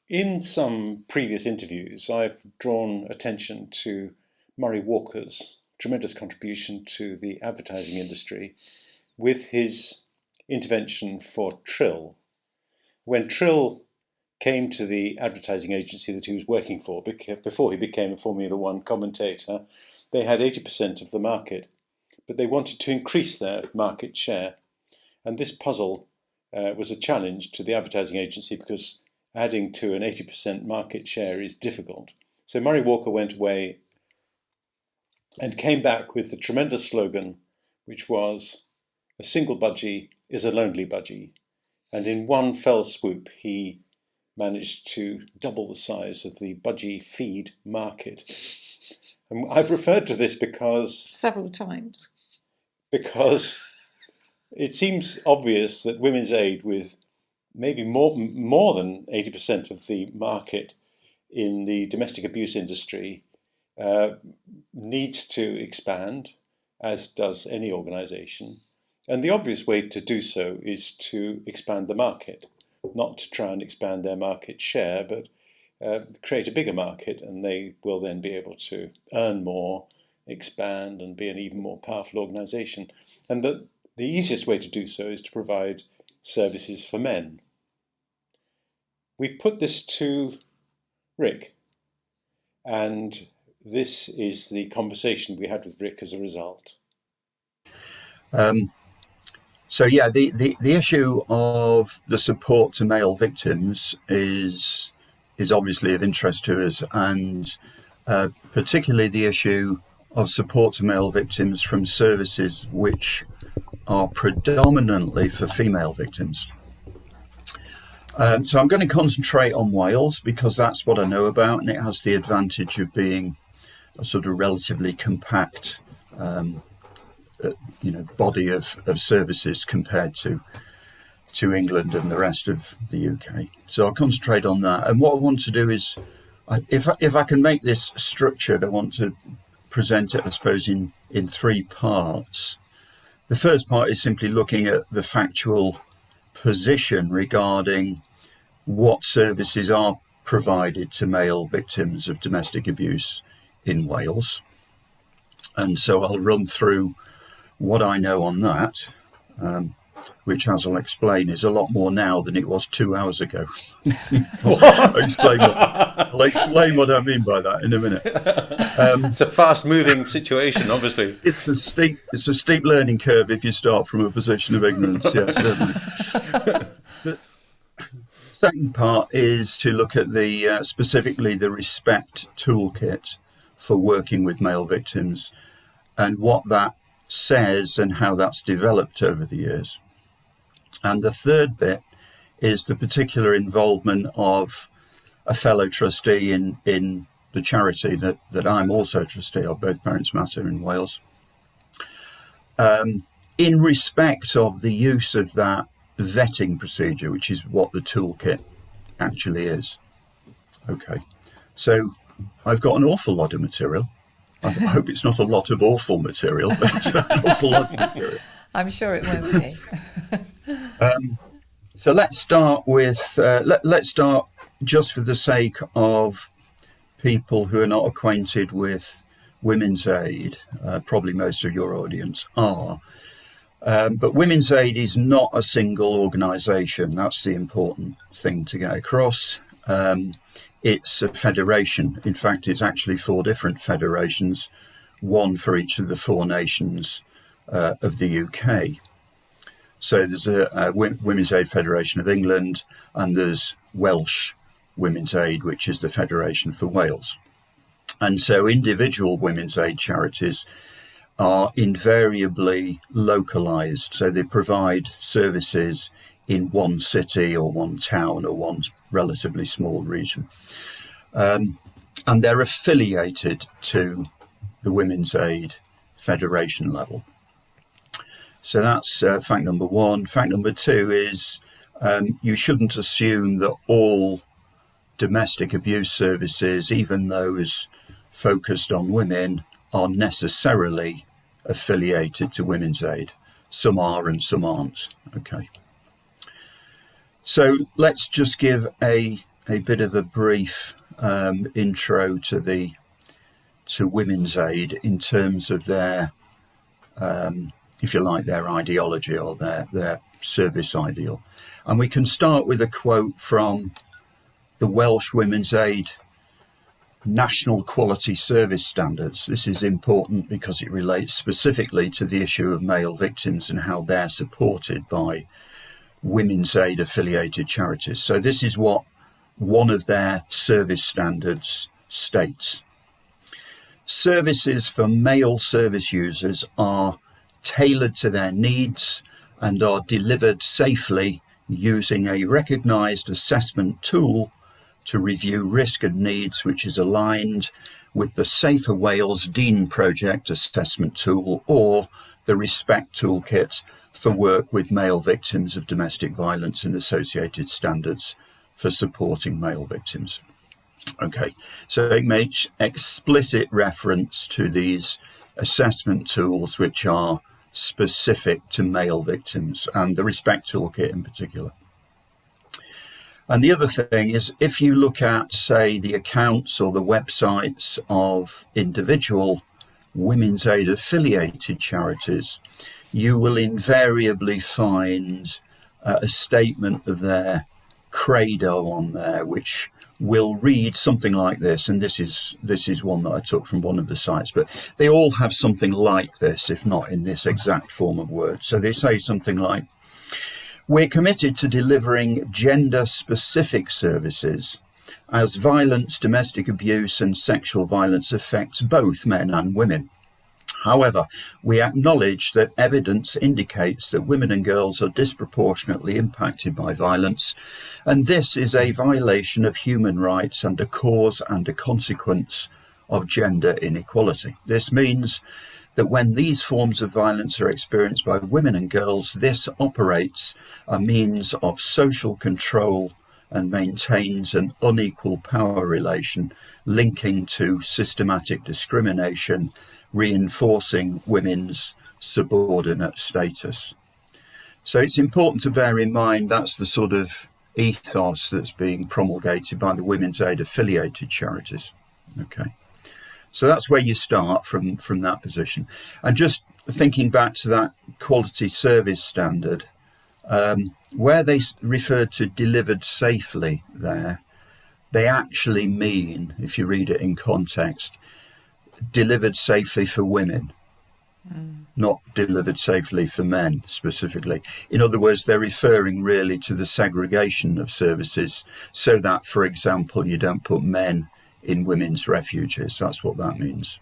In some previous interviews, I've drawn attention to Murray Walker's tremendous contribution to the advertising industry with his intervention for Trill. When Trill came to the advertising agency that he was working for, before he became a Formula One commentator, they had 80% of the market, but they wanted to increase their market share. And this puzzle was a challenge to the advertising agency because adding to an 80% market share is difficult. So Murray Walker went away and came back with the tremendous slogan, which was, "A single budgie is a lonely budgie." And in one fell swoop, he managed to double the size of the budgie feed market. And I've referred to this because several times. Because it seems obvious that Women's Aid, with maybe more than 80% of the market in the domestic abuse industry, needs to expand, as does any organisation. And the obvious way to do so is to expand the market, not to try and expand their market share, but create a bigger market, and they will then be able to earn more, expand, and be an even more powerful organisation. And the easiest way to do so is to provide services for men. We put this to Rick, and this is the conversation we had with Rick as a result. The issue of the support to male victims is obviously of interest to us, and particularly the issue of support to male victims from services which are predominantly for female victims. So I'm going to concentrate on Wales because that's what I know about, and it has the advantage of being a sort of relatively compact body of services compared to England and the rest of the UK. So I'll concentrate on that. And what I want to do is, if I can make this structured, I want to present it, I suppose, in three parts. The first part is simply looking at the factual position regarding what services are provided to male victims of domestic abuse in Wales. And so I'll run through what I know on that, which, as I'll explain, is a lot more now than it was 2 hours ago. I'll explain what I mean by that in a minute. It's a fast-moving situation, obviously. It's a steep learning curve if you start from a position of ignorance. Yeah, certainly. The second part is to look at specifically the Respect Toolkit for working with male victims and what that says and how that's developed over the years. And the third bit is the particular involvement of a fellow trustee in the charity that I'm also a trustee of, Both Parents Matter in Wales, in respect of the use of that vetting procedure, which is what the toolkit actually is. Okay, so I've got an awful lot of material. I hope it's not a lot of awful material, but it's an awful lot of material. I'm sure it won't be. So let's start with, let's start just for the sake of people who are not acquainted with Women's Aid. Probably most of your audience are. But Women's Aid is not a single organisation. That's the important thing to get across. It's a federation. In fact, it's actually 4 different federations, one for each of the 4 nations of the UK. So there's a Women's Aid Federation of England, and there's Welsh Women's Aid, which is the Federation for Wales. And so individual Women's Aid charities are invariably localised. So they provide services in one city or one town or one relatively small region. And they're affiliated to the Women's Aid Federation level. So that's fact number 1. Fact number 2 is you shouldn't assume that all domestic abuse services, even those focused on women, are necessarily affiliated to Women's Aid. Some are and some aren't. Okay. So let's just give a a bit of a brief intro to Women's Aid in terms of their, if you like, their ideology or their service ideal. And we can start with a quote from the Welsh Women's Aid National Quality Service Standards. This is important because it relates specifically to the issue of male victims and how they're supported by Women's Aid affiliated charities. So this is what one of their service standards states. Services for male service users are tailored to their needs and are delivered safely using a recognised assessment tool to review risk and needs, which is aligned with the Safer Wales Dean Project assessment tool or the Respect Toolkit for work with male victims of domestic violence and associated standards for supporting male victims. Okay, so it makes explicit reference to these assessment tools which are specific to male victims, and the Respect Toolkit in particular. And the other thing is, if you look at, say, the accounts or the websites of individual Women's Aid affiliated charities, you will invariably find a statement of their credo on there, which will read something like this. And this is one that I took from one of the sites, but they all have something like this, if not in this exact form of words. So they say something like, we're committed to delivering gender-specific services as violence, domestic abuse and sexual violence affects both men and women. However, we acknowledge that evidence indicates that women and girls are disproportionately impacted by violence, and this is a violation of human rights and a cause and a consequence of gender inequality. This means that when these forms of violence are experienced by women and girls, this operates a means of social control and maintains an unequal power relation linking to systematic discrimination, reinforcing women's subordinate status. So it's important to bear in mind that's the sort of ethos that's being promulgated by the Women's Aid affiliated charities. Okay. So that's where you start from that position. And just thinking back to that quality service standard, where they referred to delivered safely there, they actually mean, if you read it in context, delivered safely for women, not delivered safely for men specifically. In other words, they're referring really to the segregation of services so that, for example, you don't put men in women's refuges. That's what that means.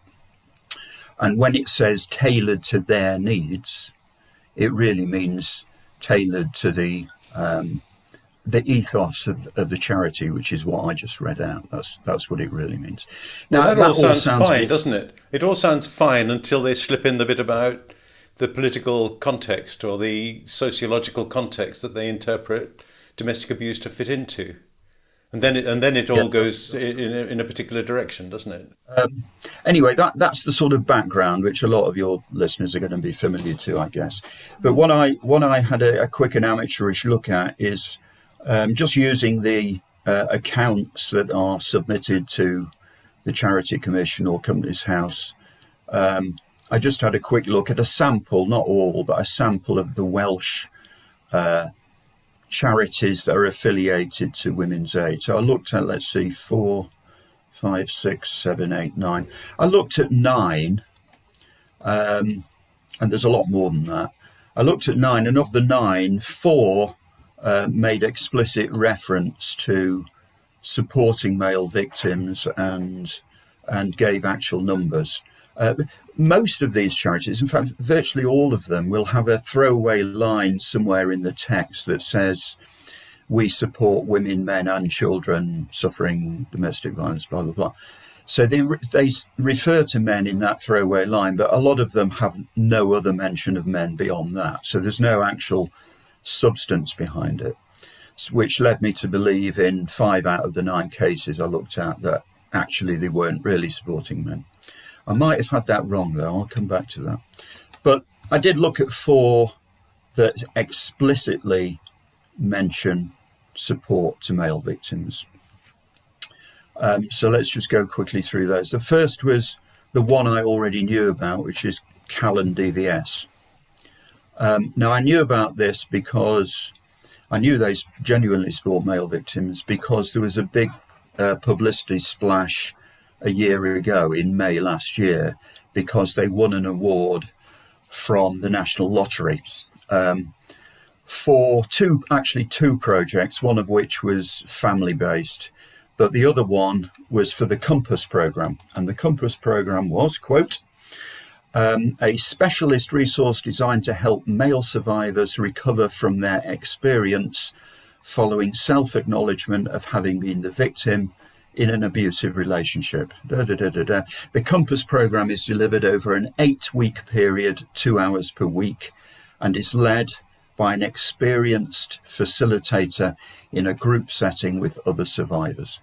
And when it says tailored to their needs, it really means tailored to the ethos of the charity, which is what I just read out. That's what it really means. Now, well, that all sounds fine, bit, doesn't it? It all sounds fine until they slip in the bit about the political context or the sociological context that they interpret domestic abuse to fit into. And then it all goes in a particular direction, doesn't it? Anyway, that's the sort of background which a lot of your listeners are going to be familiar to, I guess. But what I had a quick and amateurish look at is just using the accounts that are submitted to the Charity Commission or Companies House. I just had a quick look at a sample, not all, but a sample of the Welsh charities that are affiliated to Women's Aid. So I looked at, let's see, 4, 5, 6, 7, 8, 9. I looked at 9, and there's a lot more than that. I looked at 9, and of the 9, 4 made explicit reference to supporting male victims and gave actual numbers. Most of these charities, in fact, virtually all of them, will have a throwaway line somewhere in the text that says, we support women, men and children suffering domestic violence, blah, blah, blah. So they refer to men in that throwaway line, but a lot of them have no other mention of men beyond that. So there's no actual substance behind it, which led me to believe in 5 out of the 9 cases I looked at that actually they weren't really supporting men. I might have had that wrong, though. I'll come back to that. But I did look at 4 that explicitly mention support to male victims. So let's just go quickly through those. The first was the one I already knew about, which is Callan DVS. Now, I knew about this because I knew they genuinely support male victims, because there was a big publicity splash a year ago in May last year, because they won an award from the National Lottery for two projects, one of which was family-based, but the other one was for the Compass programme. And the Compass programme was, quote, a specialist resource designed to help male survivors recover from their experience following self-acknowledgement of having been the victim in an abusive relationship. The Compass programme is delivered over an 8-week period, 2 hours per week, and is led by an experienced facilitator in a group setting with other survivors.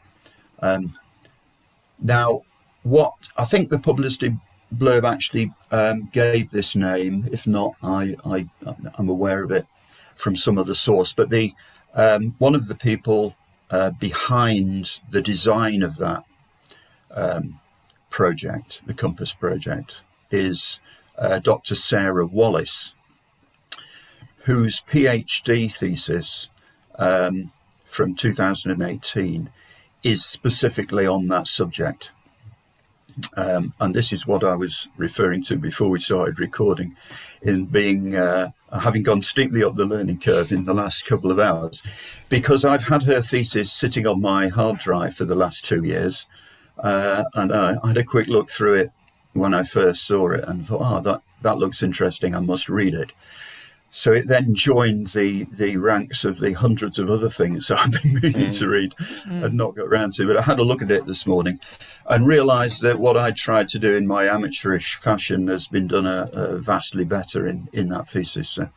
Now, what I think the publicity blurb actually gave this name, if not, I'm aware of it from some other source, but the one of the people behind the design of that project, the Compass project, is Dr. Sarah Wallace, whose PhD thesis from 2018 is specifically on that subject. And this is what I was referring to before we started recording, in being having gone steeply up the learning curve in the last couple of hours, because I've had her thesis sitting on my hard drive for the last 2 years, and I had a quick look through it when I first saw it and thought, that looks interesting, I must read it. So it then joined the ranks of the hundreds of other things that I've been meaning to read and not got around to. But I had a look at it this morning and realised that what I tried to do in my amateurish fashion has been done vastly better in that thesis. So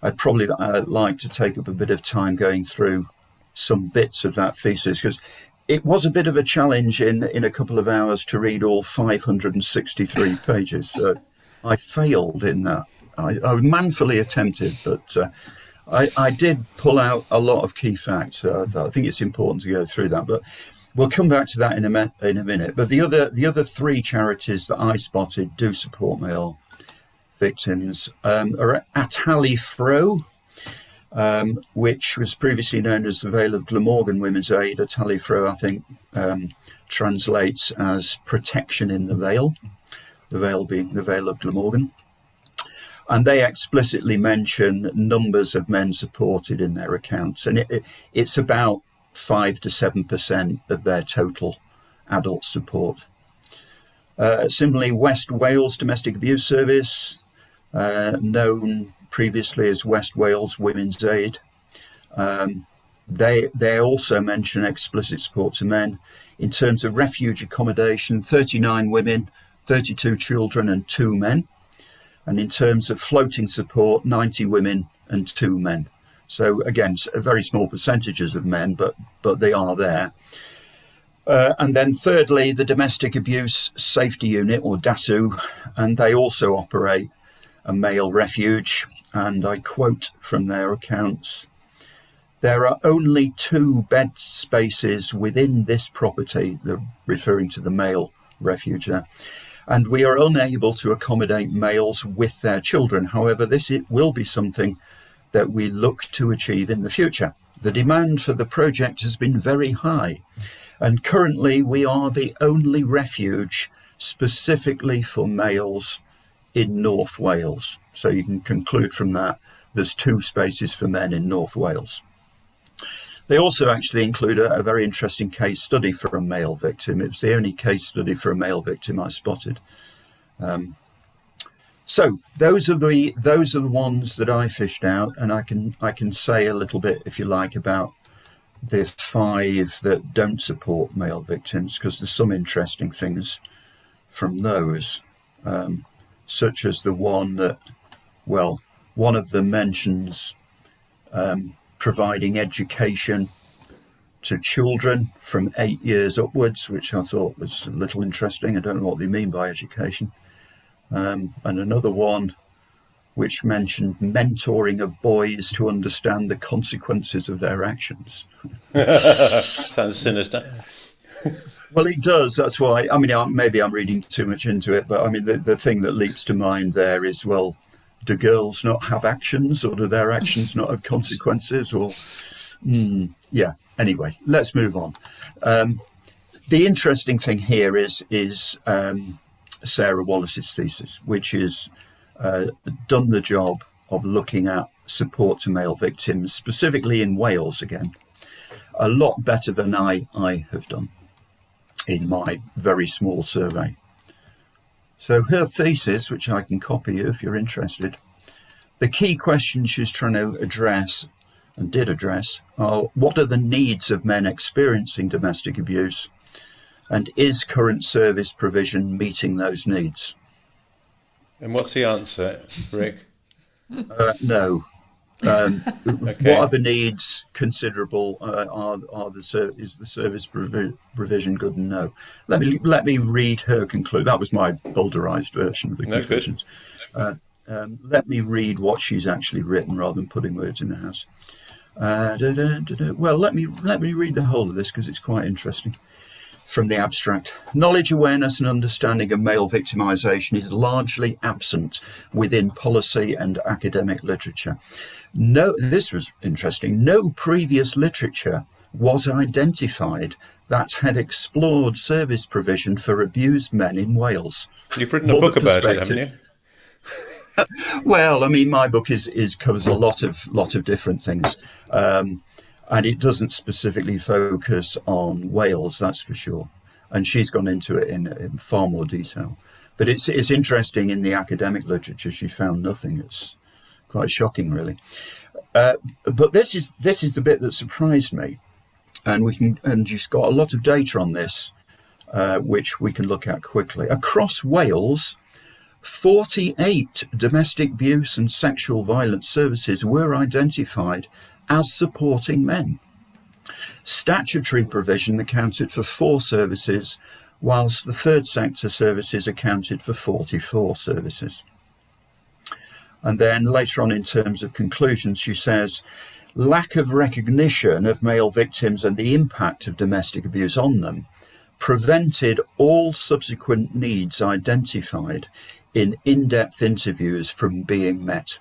I'd probably like to take up a bit of time going through some bits of that thesis, because it was a bit of a challenge in a couple of hours to read all 563 pages. So I failed in that. I manfully attempted, but I did pull out a lot of key facts. I think it's important to go through that, but we'll come back to that in a minute. But the other 3 charities that I spotted do support male victims are Atali Fro, which was previously known as the Vale of Glamorgan Women's Aid. Atali Fro, I think, translates as protection in the Vale, the Vale being the Vale of Glamorgan. And they explicitly mention numbers of men supported in their accounts. And it's about 5 to 7% of their total adult support. Similarly, West Wales Domestic Abuse Service, known previously as West Wales Women's Aid. They also mention explicit support to men. In terms of refuge accommodation, 39 women, 32 children and 2 men. And in terms of floating support, 90 women and 2 men. So again, very small percentages of men, but they are there. And then thirdly, the Domestic Abuse Safety Unit, or DASU, and they also operate a male refuge. And I quote from their accounts, "There are only 2 bed spaces within this property," they're referring to the male refuge there, "and we are unable to accommodate males with their children. However, it will be something that we look to achieve in the future. The demand for the project has been very high, and currently we are the only refuge specifically for males in North Wales." So you can conclude from that there's 2 spaces for men in North Wales. They also actually include a very interesting case study for a male victim. It's the only case study for a male victim I spotted. So those are the ones that I fished out, and I can say a little bit, if you like, about the 5 that don't support male victims, because there's some interesting things from those, such as the one that, well, one of them mentions providing education to children from 8 years upwards, which I thought was a little interesting. I don't know what they mean by education. And another one which mentioned mentoring of boys to understand the consequences of their actions. Sounds sinister. Well, it does. That's why. I mean, maybe I'm reading too much into it, but I mean, the thing that leaps to mind there is, well, do girls not have actions, or do their actions not have consequences? Or, yeah. Anyway, let's move on. The interesting thing here is Sarah Wallace's thesis, which is done the job of looking at support to male victims, specifically in Wales again, a lot better than I have done in my very small survey. So her thesis, which I can copy you if you're interested, the key questions she's trying to address and did address are: what are the needs of men experiencing domestic abuse, and is current service provision meeting those needs? And what's the answer, Rick? No. Okay. What are the needs considerable? Is the service provision good? And no. Let me read her conclude. That was my bowdlerized version of the conclusions. Let me read what she's actually written rather than putting words in the house. Well, let me read the whole of this because it's quite interesting. From the abstract: knowledge, awareness and understanding of male victimisation is largely absent within policy and academic literature. This was interesting. No previous literature was identified that had explored service provision for abused men in Wales. You've written a book about it, haven't you? Well, I mean, my book covers a lot of different things. And it doesn't specifically focus on Wales, that's for sure. And she's gone into it in far more detail. But it's interesting, in the academic literature, she found nothing. It's quite shocking, really. But this is the bit that surprised me. And she's got a lot of data on this, which we can look at quickly. Across Wales, 48 domestic abuse and sexual violence services were identified as supporting men. Statutory provision accounted for 4 services, whilst the third sector services accounted for 44 services. And then later on, in terms of conclusions, she says, lack of recognition of male victims and the impact of domestic abuse on them prevented all subsequent needs identified in in-depth interviews from being met.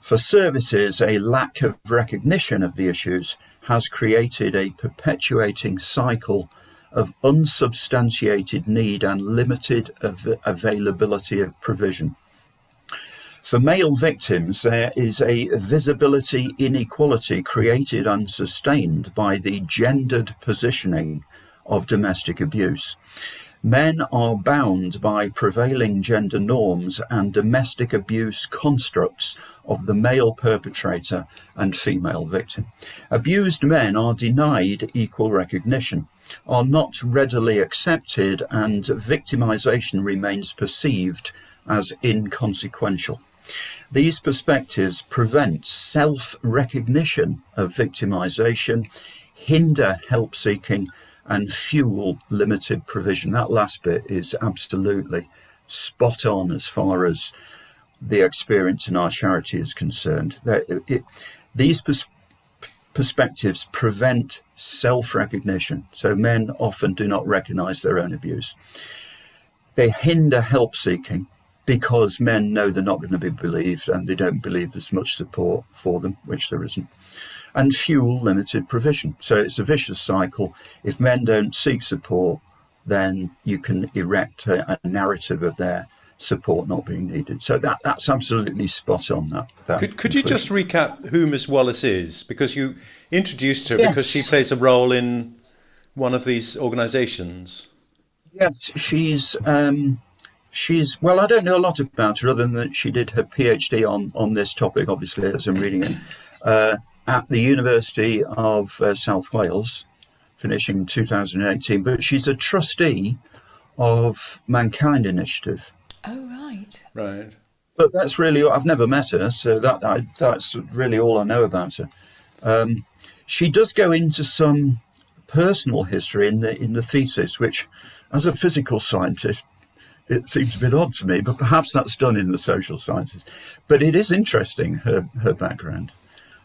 For services, a lack of recognition of the issues has created a perpetuating cycle of unsubstantiated need and limited availability of provision. For male victims, there is a visibility inequality created and sustained by the gendered positioning of domestic abuse. Men are bound by prevailing gender norms and domestic abuse constructs of the male perpetrator and female victim. Abused men are denied equal recognition, are not readily accepted, and victimization remains perceived as inconsequential. These perspectives prevent self-recognition of victimization, hinder help-seeking, and fuel limited provision. That last bit is absolutely spot on as far as the experience in our charity is concerned. These perspectives prevent self-recognition, so men often do not recognise their own abuse. They hinder help-seeking because men know they're not going to be believed, and they don't believe there's much support for them, which there isn't. And fuel limited provision. So it's a vicious cycle. If men don't seek support, then you can erect a narrative of their support not being needed. So that's absolutely spot on. Could you just recap who Miss Wallace is? Because you introduced her because she Yes. plays a role in one of these organisations. Yes, she's well, I don't know a lot about her other than that she did her PhD on this topic, obviously, as I'm reading it, at the University of South Wales, finishing in 2018. But she's a trustee of Mankind Initiative. Oh, right. Right. But that's really, I've never met her, so that's really all I know about her. She does go into some personal history in the thesis, which, as a physical scientist, it seems a bit odd to me, but perhaps that's done in the social sciences. But it is interesting, her background.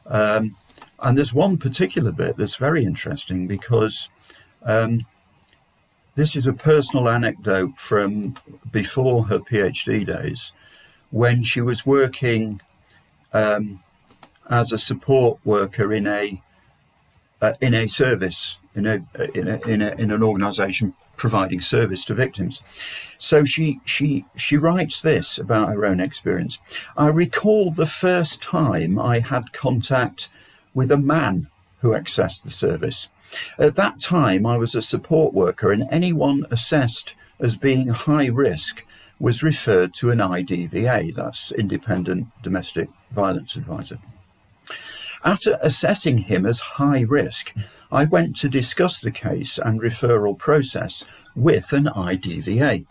And there's one particular bit that's very interesting because this is a personal anecdote from before her PhD days, when she was working as a support worker in a service, in an organisation providing service to victims. So she writes this about her own experience. I recall the first time I had contact with a man who accessed the service. At that time, I was a support worker, and anyone assessed as being high risk was referred to an IDVA, that's Independent Domestic Violence Advisor. After assessing him as high risk, I went to discuss the case and referral process with an IDVA.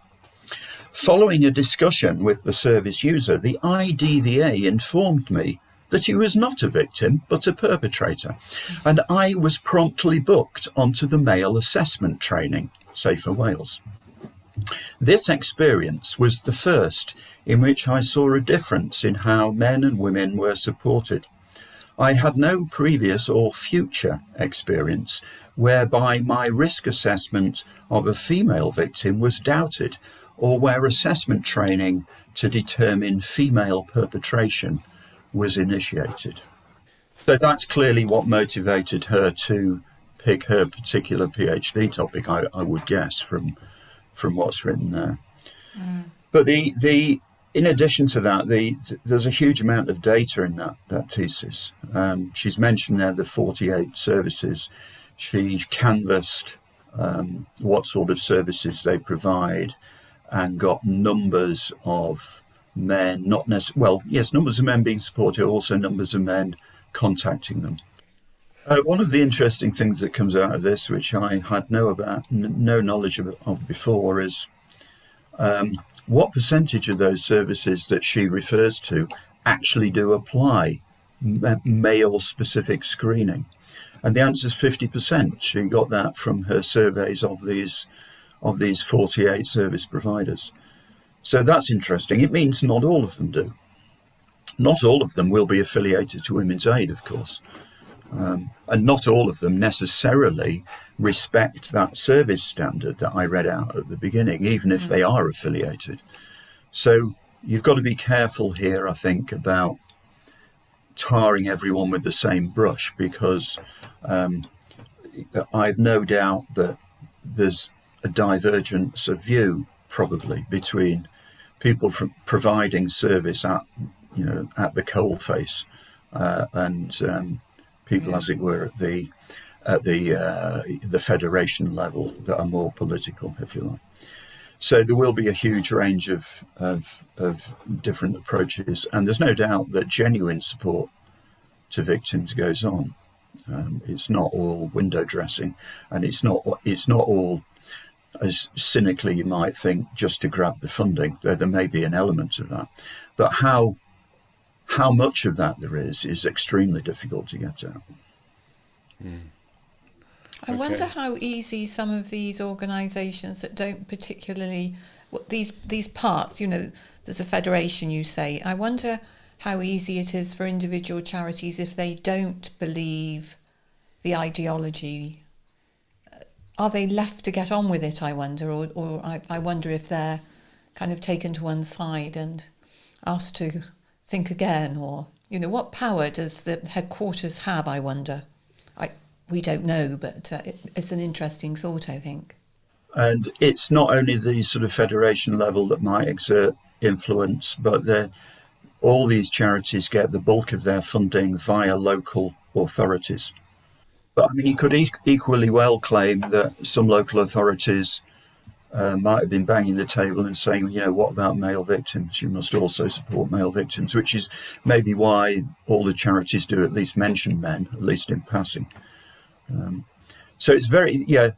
Following a discussion with the service user, the IDVA informed me that he was not a victim but a perpetrator, and I was promptly booked onto the male assessment training, Safer Wales. This experience was the first in which I saw a difference in how men and women were supported. I had no previous or future experience whereby my risk assessment of a female victim was doubted, or where assessment training to determine female perpetration was initiated. So that's clearly what motivated her to pick her particular PhD topic, I would guess, from what's written there. Mm. But in addition to that, there's a huge amount of data in that thesis. She's mentioned there the 48 services. She canvassed what sort of services they provide and got numbers of men, numbers of men being supported, also numbers of men contacting them. One of the interesting things that comes out of this, which I had no knowledge of before, is what percentage of those services that she refers to actually do apply male-specific screening? And the answer is 50%. She got that from her surveys of these 48 service providers. So that's interesting. It means not all of them do. Not all of them will be affiliated to Women's Aid, of course. And not all of them necessarily respect that service standard that I read out at the beginning, even if they are affiliated. So you've got to be careful here, I think, about tarring everyone with the same brush, because I've no doubt that there's a divergence of view probably between people providing service at the coalface and people, as it were, at the federation level that are more political, if you like. So there will be a huge range of different approaches, and there's no doubt that genuine support to victims goes on. It's not all window dressing, and it's not all, as cynically you might think, just to grab the funding. There may be an element of that, but how much of that there is extremely difficult to get at. I wonder how easy some of these organisations that don't particularly, these parts, there's a federation, you say. I wonder how easy it is for individual charities if they don't believe the ideology. Are they left to get on with it, I wonder, or I wonder if they're kind of taken to one side and asked to think again, or, what power does the headquarters have, I wonder? We don't know, but it's an interesting thought, I think. And it's not only the sort of federation level that might exert influence, but all these charities get the bulk of their funding via local authorities. But I mean, you could equally well claim that some local authorities might have been banging the table and saying, what about male victims? You must also support male victims, which is maybe why all the charities do at least mention men, at least in passing. So it's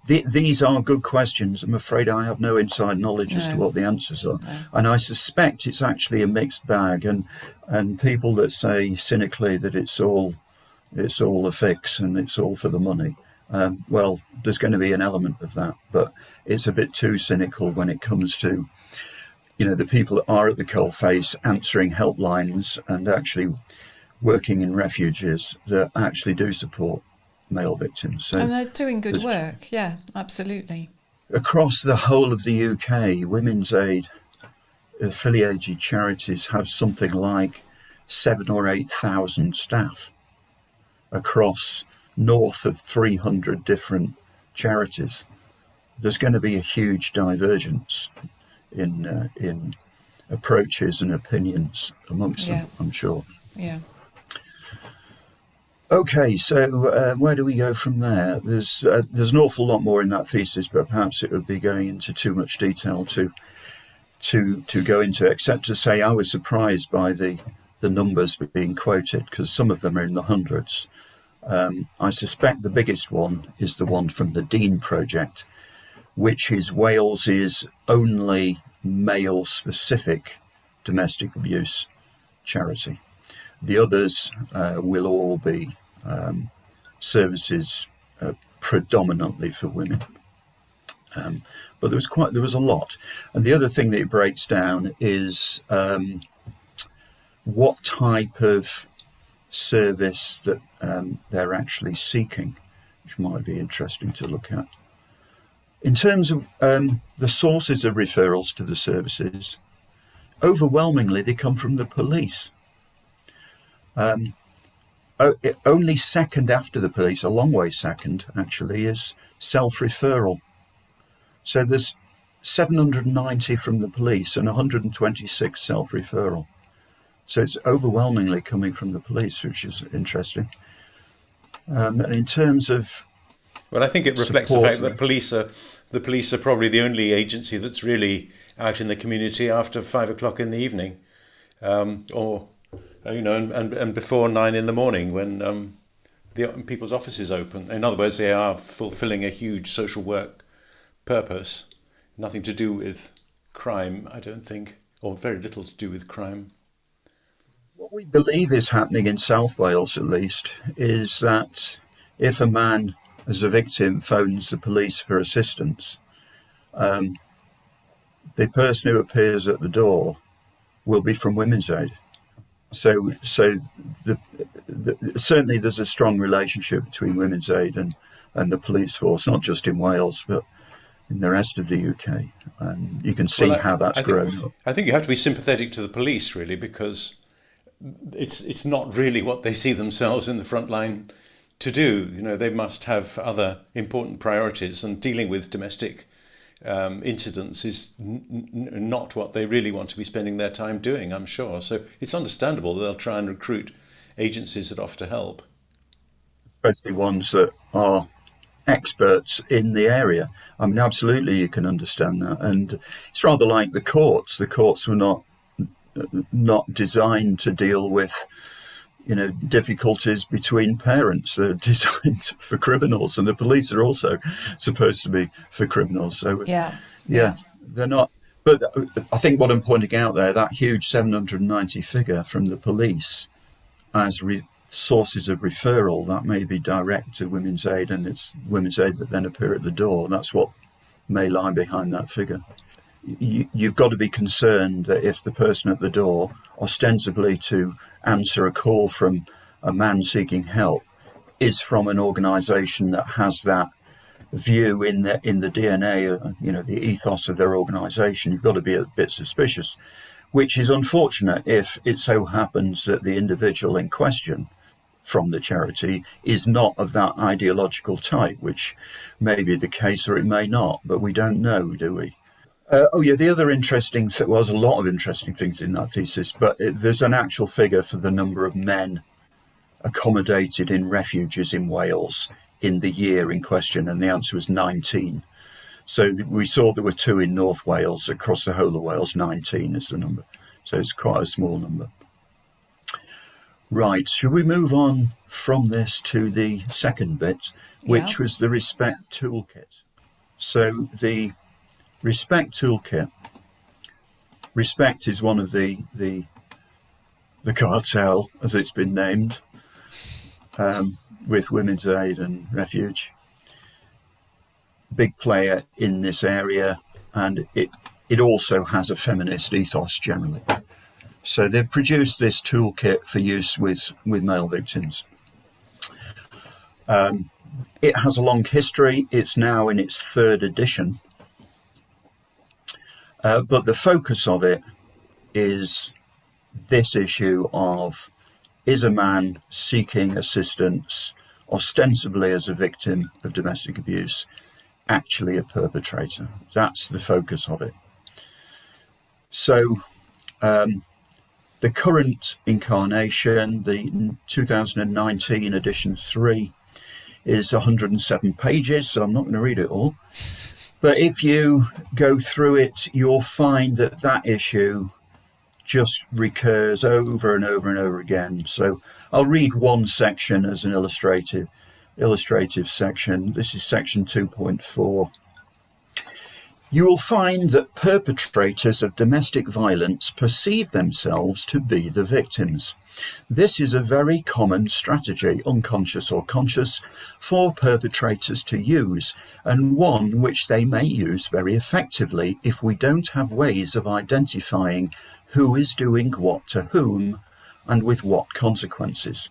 these are good questions. I'm afraid I have no inside knowledge as to what the answers are. No. And I suspect it's actually a mixed bag. And people that say cynically that it's all a fix and it's all for the money, well, there's going to be an element of that. But it's a bit too cynical when it comes to, the people that are at the coalface answering helplines and actually working in refuges that actually do support male victims. So, and they're doing good work, yeah, absolutely. Across the whole of the UK, Women's Aid affiliated charities have something like 7,000 or 8,000 staff across north of 300 different charities. There's going to be a huge divergence in approaches and opinions amongst them, I'm sure. Yeah. Okay, so where do we go from there? There's an awful lot more in that thesis, but perhaps it would be going into too much detail to go into, except to say I was surprised by the numbers being quoted, because some of them are in the hundreds. I suspect the biggest one is the one from the Dean Project, which is Wales's only male-specific domestic abuse charity. The others will all be services predominantly for women. But there was a lot. And the other thing that it breaks down is what type of service that they're actually seeking, which might be interesting to look at. In terms of the sources of referrals to the services, overwhelmingly they come from the police. Only second after the police, a long way second actually, is self-referral. So there's 790 from the police and 126 self-referral. So it's overwhelmingly coming from the police, which is interesting. And in terms of well, I think it reflects the fact that the police are probably the only agency that's really out in the community after 5 o'clock in the evening, or and before 9 in the morning when the people's offices open. In other words, they are fulfilling a huge social work purpose, nothing to do with crime, I don't think, or very little to do with crime. What we believe is happening in South Wales, at least, is that if a man as a victim phones the police for assistance, the person who appears at the door will be from Women's Aid. So certainly there's a strong relationship between Women's Aid and the police force, not just in Wales, but in the rest of the UK. And you can see how that's grown up. I think you have to be sympathetic to the police, really, because it's not really what they see themselves in the front line to do. They must have other important priorities, and dealing with domestic incidents is not what they really want to be spending their time doing, I'm sure. So it's understandable that they'll try and recruit agencies that offer to help. Especially ones that are experts in the area. I mean, absolutely, you can understand that. And it's rather like the courts. The courts were not designed to deal with difficulties between parents. They're designed for criminals, and the police are also supposed to be for criminals. So yeah, they're not. But I think what I'm pointing out there, that huge 790 figure from the police as sources of referral, that may be direct to Women's Aid, and it's Women's Aid that then appear at the door. That's what may lie behind that figure. You've got to be concerned that if the person at the door, ostensibly to answer a call from a man seeking help, is from an organisation that has that view in the DNA, the ethos of their organisation, you've got to be a bit suspicious, which is unfortunate if it so happens that the individual in question from the charity is not of that ideological type, which may be the case or it may not, but we don't know, do we? The other interesting there's a lot of interesting things in that thesis, but there's an actual figure for the number of men accommodated in refuges in Wales in the year in question, and the answer was 19. So we saw there were 2 in North Wales. Across the whole of Wales, 19 is the number. So it's quite a small number. Right, should we move on from this to the second bit, which was the Respect Toolkit? So the Respect Toolkit. Respect is one of the cartel, as it's been named, with Women's Aid and Refuge. Big player in this area, and it also has a feminist ethos generally. So they've produced this toolkit for use with male victims. It has a long history. It's now in its 3rd edition. But the focus of it is this issue of, is a man seeking assistance ostensibly as a victim of domestic abuse actually a perpetrator? That's the focus of it. So the current incarnation, the 2019 edition 3, is 107 pages, so I'm not going to read it all. But if you go through it, you'll find that that issue just recurs over and over and over again. So I'll read one section as an illustrative section. This is section 2.4. You will find that perpetrators of domestic violence perceive themselves to be the victims. This is a very common strategy, unconscious or conscious, for perpetrators to use, and one which they may use very effectively if we don't have ways of identifying who is doing what to whom and with what consequences.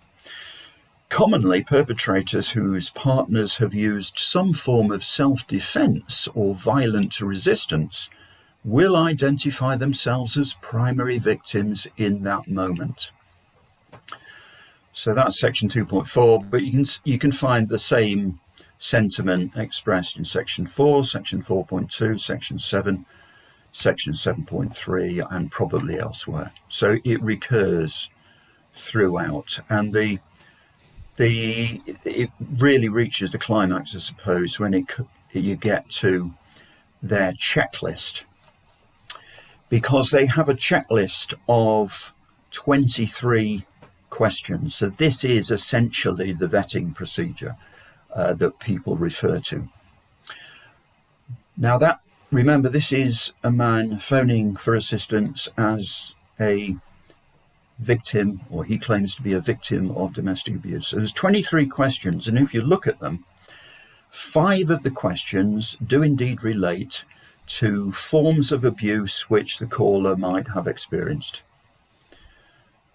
Commonly, perpetrators whose partners have used some form of self-defense or violent resistance will identify themselves as primary victims in that moment. So that's section 2.4, but you can find the same sentiment expressed in section 4, section 4.2, section 7, section 7.3, and probably elsewhere. So it recurs throughout, and it really reaches the climax, I suppose, when you get to their checklist, because they have a checklist of 23 questions. So this is essentially the vetting procedure that people refer to. Now remember, this is a man phoning for assistance as a victim, or he claims to be a victim of domestic abuse. So there's 23 questions, and if you look at them, 5 of the questions do indeed relate to forms of abuse which the caller might have experienced.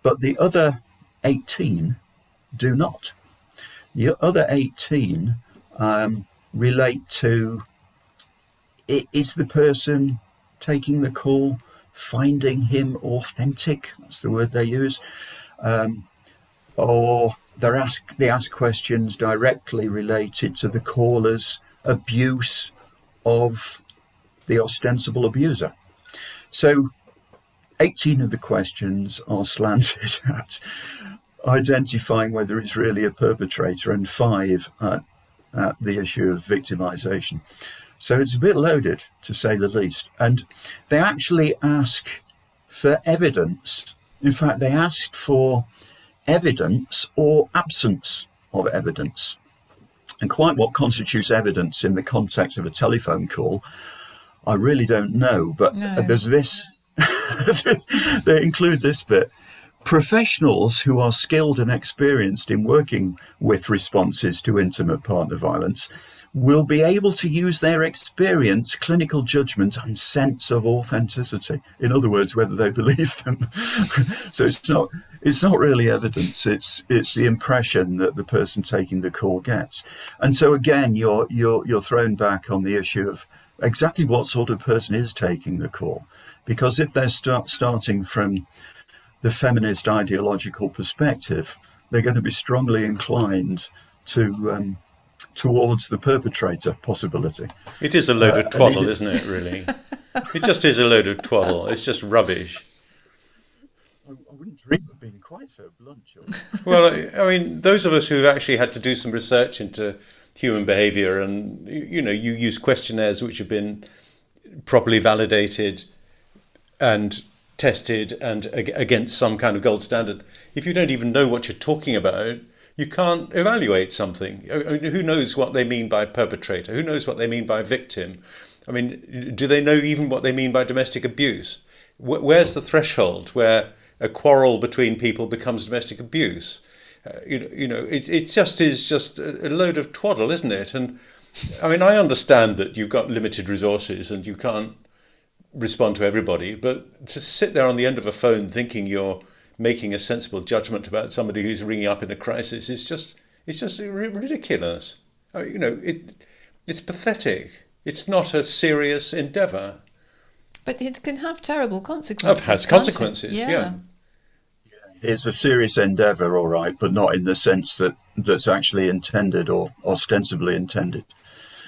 But the other 18 do not. The other 18 relate to, is the person taking the call finding him authentic? That's the word they use. Or they ask questions directly related to the caller's abuse of the ostensible abuser. So 18 of the questions are slanted at identifying whether it's really a perpetrator, and 5 at the issue of victimization. So it's a bit loaded, to say the least. And they actually ask for evidence. In fact, they asked for evidence or absence of evidence. And quite what constitutes evidence in the context of a telephone call, I really don't know. But there's this, they include this bit. Professionals who are skilled and experienced in working with responses to intimate partner violence will be able to use their experience, clinical judgment, and sense of authenticity. In other words, whether they believe them. So it's not really evidence. It's the impression that the person taking the call gets. And so again, you're thrown back on the issue of exactly what sort of person is taking the call, because if they're starting from the feminist ideological perspective, they're going to be strongly inclined to towards the perpetrator possibility. It is a load of twaddle, isn't it, really? It just is a load of twaddle. It's just rubbish. I wouldn't dream of being quite so blunt, John. Well, I mean, those of us who've actually had to do some research into human behaviour, and, you use questionnaires which have been properly validated and tested and against some kind of gold standard. If you don't even know what you're talking about, you can't evaluate something. I mean, who knows what they mean by perpetrator? Who knows what they mean by victim? I mean, do they know even what they mean by domestic abuse? Where's the threshold where a quarrel between people becomes domestic abuse? It just is just a load of twaddle, isn't it? And I mean, I understand that you've got limited resources and you can't respond to everybody, but to sit there on the end of a phone thinking you're making a sensible judgment about somebody who's ringing up in a crisis is just ridiculous. I mean, it's pathetic. It's not a serious endeavour. But it can have terrible consequences. It has can't consequences, it? yeah. It's a serious endeavour, all right, but not in the sense that's actually intended or ostensibly intended.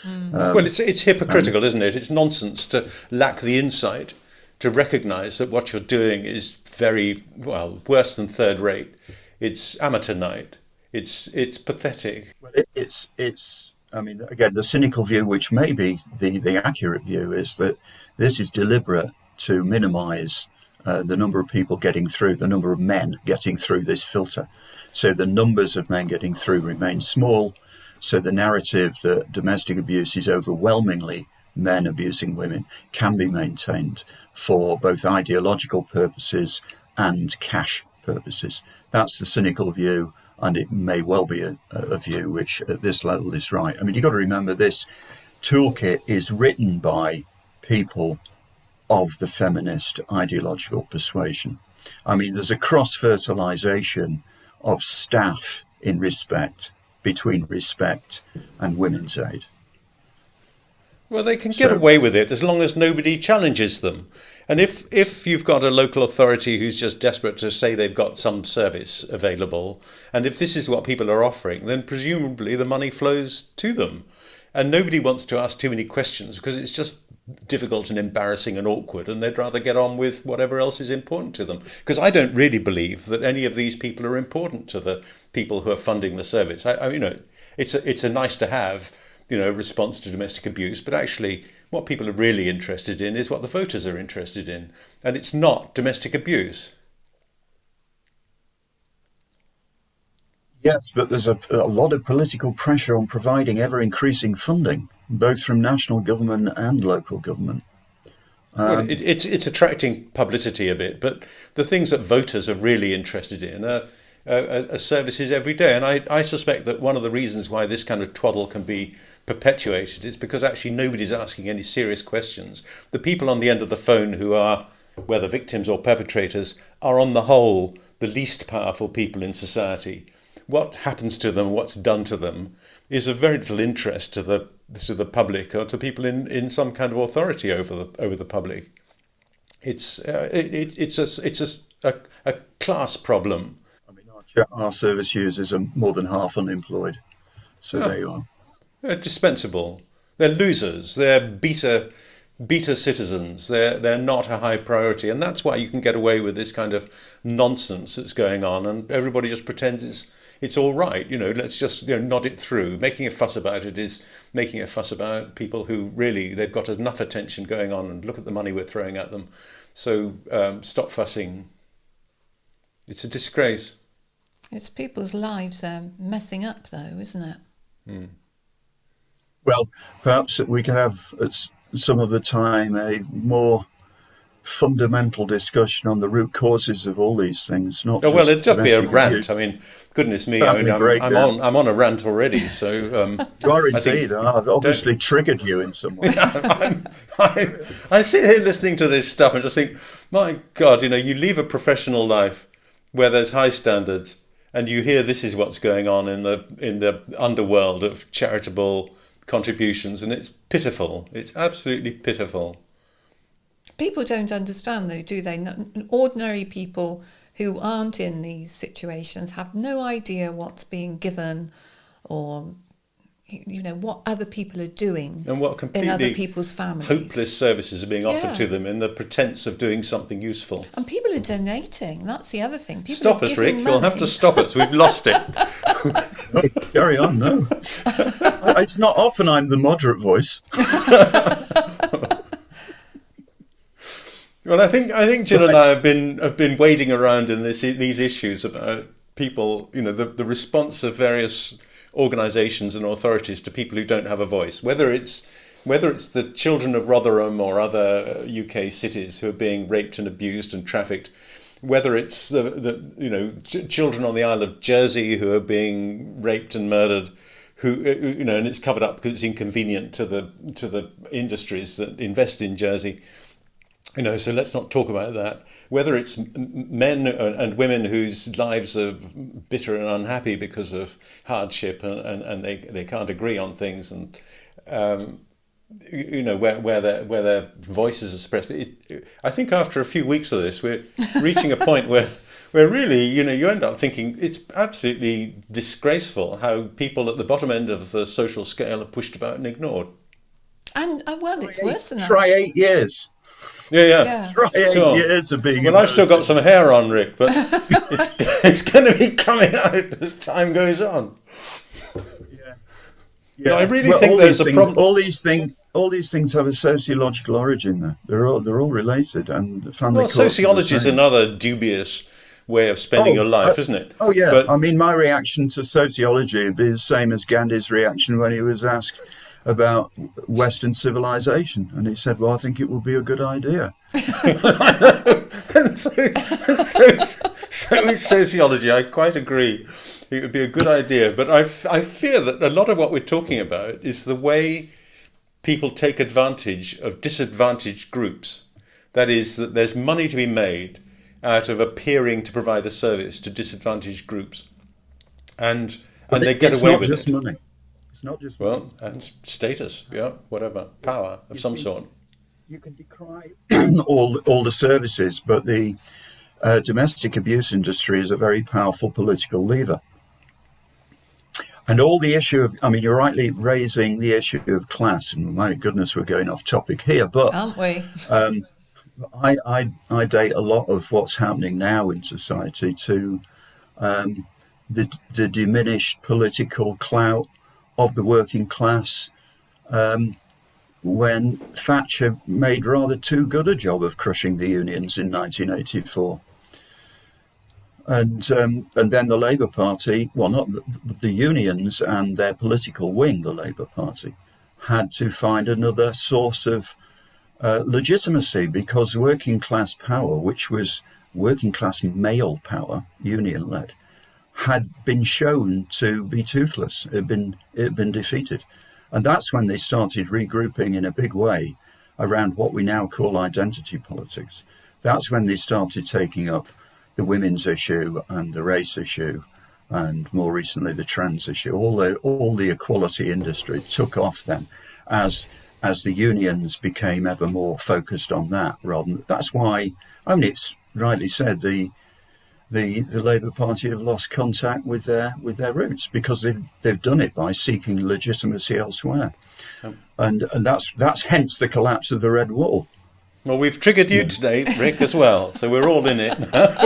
Well, it's hypocritical, isn't it? It's nonsense to lack the insight to recognise that what you're doing is very, well, worse than third rate. It's amateur night. It's pathetic. Well, it's. I mean, again, the cynical view, which may be the accurate view, is that this is deliberate to minimise the number of people getting through, the number of men getting through this filter. So the numbers of men getting through remain small. So the narrative that domestic abuse is overwhelmingly men abusing women can be maintained for both ideological purposes and cash purposes. That's the cynical view, and it may well be a view which at this level is right. I mean, you've got to remember this toolkit is written by people of the feminist ideological persuasion. I mean, there's a cross-fertilisation of staff in Respect between Respect and Women's Aid. Well, they can get away with it as long as nobody challenges them. And if you've got a local authority who's just desperate to say they've got some service available, and if this is what people are offering, then presumably the money flows to them. And nobody wants to ask too many questions because it's just difficult and embarrassing and awkward, and they'd rather get on with whatever else is important to them. Because I don't really believe that any of these people are important to the people who are funding the service. It's a nice to have, response to domestic abuse, but actually what people are really interested in is what the voters are interested in, and it's not domestic abuse. Yes, but there's a lot of political pressure on providing ever-increasing funding, both from national government and local government. Well, it's attracting publicity a bit, but the things that voters are really interested in are services every day. And I suspect that one of the reasons why this kind of twaddle can be perpetuated is because actually nobody's asking any serious questions. The people on the end of the phone who are, whether victims or perpetrators, are on the whole the least powerful people in society. What happens to them, what's done to them, is of very little interest to the public or to people in some kind of authority over the public. It's a class problem. I mean, our service users are more than half unemployed, so there you are. They're dispensable. They're losers. They're beta citizens. They're not a high priority, and that's why you can get away with this kind of nonsense that's going on, and everybody just pretends it's all right. Let's just nod it through. Making a fuss about it is making a fuss about people who really, they've got enough attention going on, and look at the money we're throwing at them. So stop fussing. It's a disgrace. It's people's lives messing up, though, isn't it? Mm. Well, perhaps we can have at some of the time a more fundamental discussion on the root causes of all these things. It'd just be a rant. Abuse. I mean, goodness me, I'm on a rant already. So you are indeed. I've obviously triggered you in some way. I sit here listening to this stuff and just think, my God, you leave a professional life where there's high standards, and you hear this is what's going on in the underworld of charitable contributions, and it's pitiful. It's absolutely pitiful. People don't understand, though, do they? Ordinary people who aren't in these situations have no idea what's being given or, what other people are doing and what completely in other people's families. Hopeless services are being offered to them in the pretense of doing something useful. And people are donating. That's the other thing. People stop us, Rick. You'll have to stop us. We've lost it. No, carry on, no. It's not often I'm the moderate voice. Well, I think Jill and I have been wading around in these issues about people, the response of various organisations and authorities to people who don't have a voice, whether it's the children of Rotherham or other UK cities who are being raped and abused and trafficked, whether it's the children on the Isle of Jersey who are being raped and murdered, who and it's covered up because it's inconvenient to the industries that invest in Jersey. So let's not talk about that. Whether it's men and women whose lives are bitter and unhappy because of hardship and they can't agree on things, and where their voices are suppressed. I think after a few weeks of this, we're reaching a point where really, you end up thinking it's absolutely disgraceful how people at the bottom end of the social scale are pushed about and ignored. And well, it's worse than that. Try 8 years. Yeah. Try 8 years of being. Well, I've still got some hair on, Rick, but it's going to be coming out as time goes on. Yeah, I really think there's a problem. All these things have a sociological origin. They're all related, and family. Well, sociology is another dubious way of spending your life, isn't it? Oh yeah. But, I mean, my reaction to sociology would be the same as Gandhi's reaction when he was asked about Western civilization, and he said, "Well, I think it will be a good idea." so with sociology, I quite agree. It would be a good idea, but I fear that a lot of what we're talking about is the way people take advantage of disadvantaged groups. That is, that there's money to be made out of appearing to provide a service to disadvantaged groups, and they get away with it. It's not just money. Well, and status, whatever, power of some sort. You can decry all the services, but the domestic abuse industry is a very powerful political lever. And all the issue of, you're rightly raising the issue of class, and my goodness, we're going off topic here, but aren't we? I date a lot of what's happening now in society to the diminished political clout of the working class when Thatcher made rather too good a job of crushing the unions in 1984. And then the Labour Party, well, not the unions and their political wing, the Labour Party, had to find another source of legitimacy, because working class power, which was working class male power, union-led, had been shown to be toothless. It had been defeated. And that's when they started regrouping in a big way around what we now call identity politics. That's when they started taking up the women's issue and the race issue, and more recently the trans issue. All the equality industry took off then as the unions became ever more focused on that. That's why, it's rightly said, the Labour Party have lost contact with their roots, because they've done it by seeking legitimacy elsewhere, and that's hence the collapse of the Red Wall. Well, we've triggered you today, Rick, as well, so we're all in it now.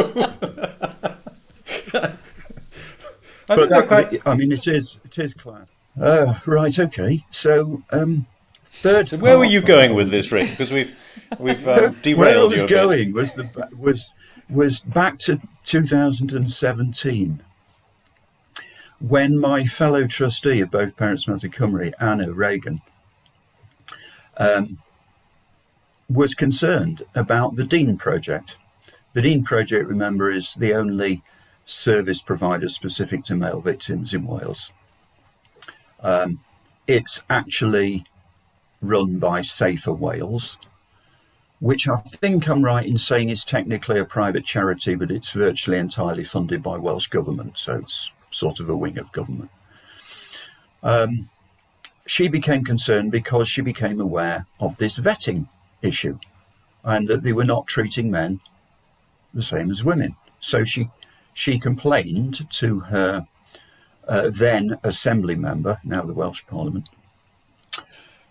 It is class. Right, okay. So, third. So where were you going with this, Rick? Because we've derailed where I was you a going bit. was back to 2017, when my fellow trustee of Both Parents Matter Cymru, Anna Reagan, was concerned about the Dean Project. The Dean Project, remember, is the only service provider specific to male victims in Wales. It's actually run by Safer Wales, which I think I'm right in saying is technically a private charity, but it's virtually entirely funded by Welsh Government, so it's sort of a wing of government. She became concerned because she became aware of this vetting issue, and that they were not treating men the same as women. So she complained to her then Assembly member, now the Welsh Parliament,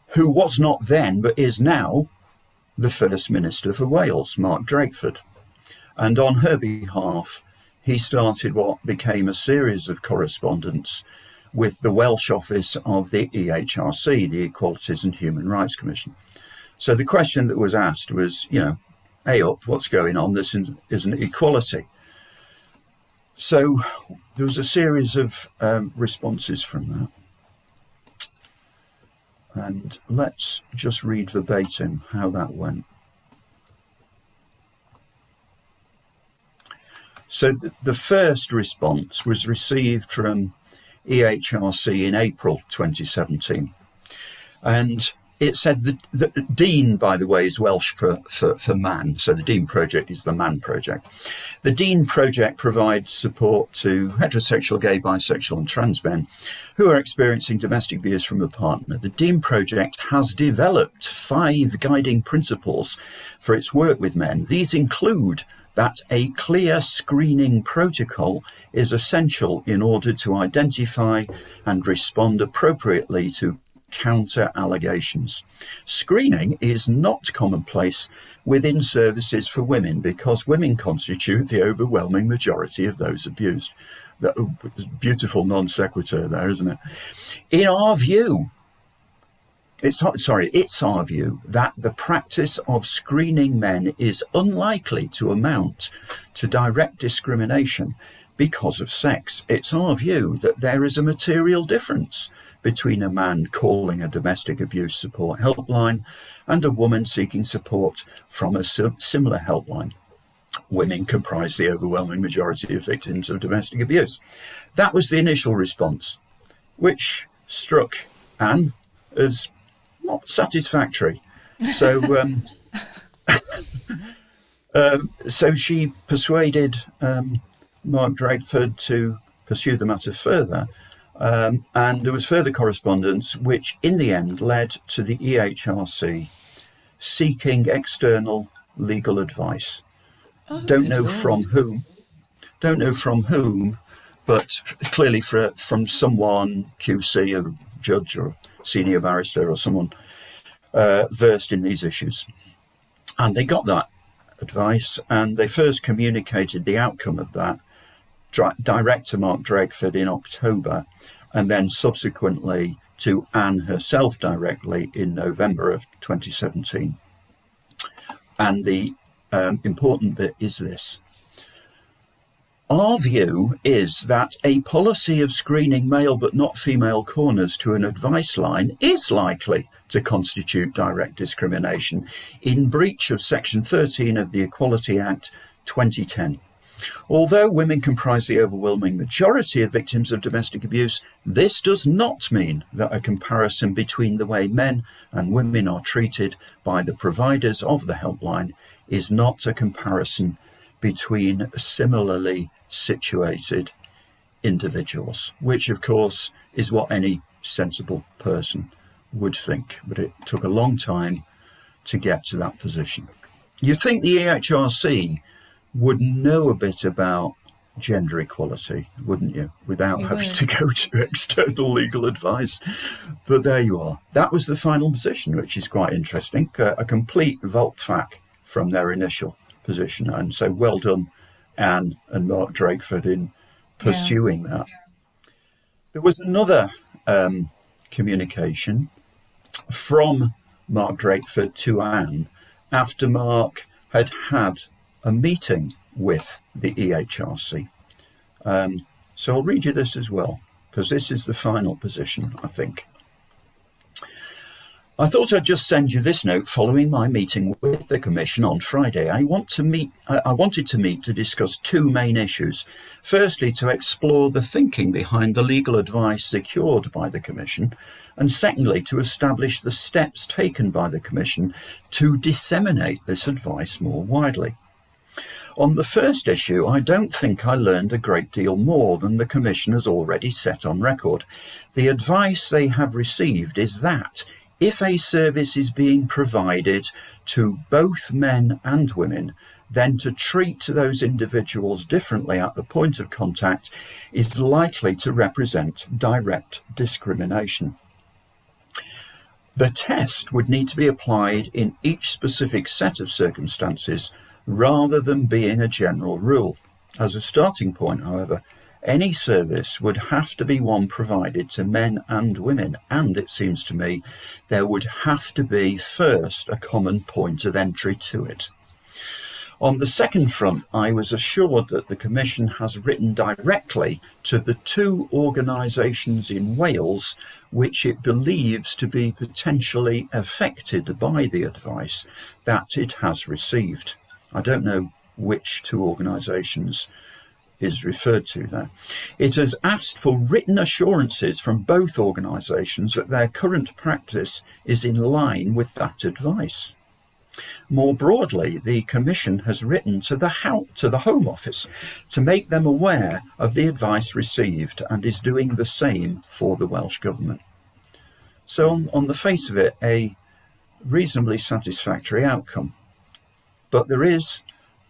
who was not then but is now the First Minister for Wales, Mark Drakeford. And on her behalf, he started what became a series of correspondence with the Welsh office of the EHRC, the Equalities and Human Rights Commission. So the question that was asked was, hey up, what's going on? This isn't equality. So there was a series of responses from that. And let's just read verbatim how that went. So the first response was received from EHRC in April 2017. And it said that Dean, by the way, is Welsh for man. So the Dean Project is the Man Project. The Dean Project provides support to heterosexual, gay, bisexual and trans men who are experiencing domestic abuse from a partner. The Dean Project has developed 5 guiding principles for its work with men. These include that a clear screening protocol is essential in order to identify and respond appropriately to counter allegations. Screening is not commonplace within services for women because women constitute the overwhelming majority of those abused. That beautiful non sequitur there, isn't it? In our view, it's our view that the practice of screening men is unlikely to amount to direct discrimination because of sex. It's our view that there is a material difference between a man calling a domestic abuse support helpline and a woman seeking support from a similar helpline. Women comprise the overwhelming majority of victims of domestic abuse. That was the initial response, which struck Anne as not satisfactory. So, so she persuaded Mark Drakeford to pursue the matter further. And there was further correspondence, which in the end led to the EHRC seeking external legal advice. Don't know from whom, but clearly from someone, QC, a judge or senior barrister or someone versed in these issues. And they got that advice, and they first communicated the outcome of that direct to Mark Drakeford in October, and then subsequently to Anne herself directly in November of 2017. And the important bit is this. Our view is that a policy of screening male but not female corners to an advice line is likely to constitute direct discrimination in breach of Section 13 of the Equality Act 2010. Although women comprise the overwhelming majority of victims of domestic abuse, this does not mean that a comparison between the way men and women are treated by the providers of the helpline is not a comparison between similarly situated individuals, which of course is what any sensible person would think. But it took a long time to get to that position. You'd think the EHRC would know a bit about gender equality, wouldn't you, without having to go to external legal advice. But there you are. That was the final position, which is quite interesting. A complete volte-face from their initial position. And so well done, Anne and Mark Drakeford, in pursuing that. There was another communication from Mark Drakeford to Anne after Mark had a meeting with the EHRC. So I'll read you this as well, because this is the final position, I think. I thought I'd just send you this note following my meeting with the Commission on Friday. I wanted to meet to discuss 2 main issues. Firstly, to explore the thinking behind the legal advice secured by the Commission, and secondly, to establish the steps taken by the Commission to disseminate this advice more widely. On the first issue, I don't think I learned a great deal more than the Commission has already set on record. The advice they have received is that if a service is being provided to both men and women, then to treat those individuals differently at the point of contact is likely to represent direct discrimination. The test would need to be applied in each specific set of circumstances rather than being a general rule. As a starting point, however, any service would have to be one provided to men and women, and it seems to me there would have to be first a common point of entry to it. On the second front, I was assured that the Commission has written directly to the 2 organisations in Wales which it believes to be potentially affected by the advice that it has received. I don't know which 2 organisations is referred to there. It has asked for written assurances from both organisations that their current practice is in line with that advice. More broadly, the Commission has written to the Home Office to make them aware of the advice received and is doing the same for the Welsh Government. So on the face of it, a reasonably satisfactory outcome. But there is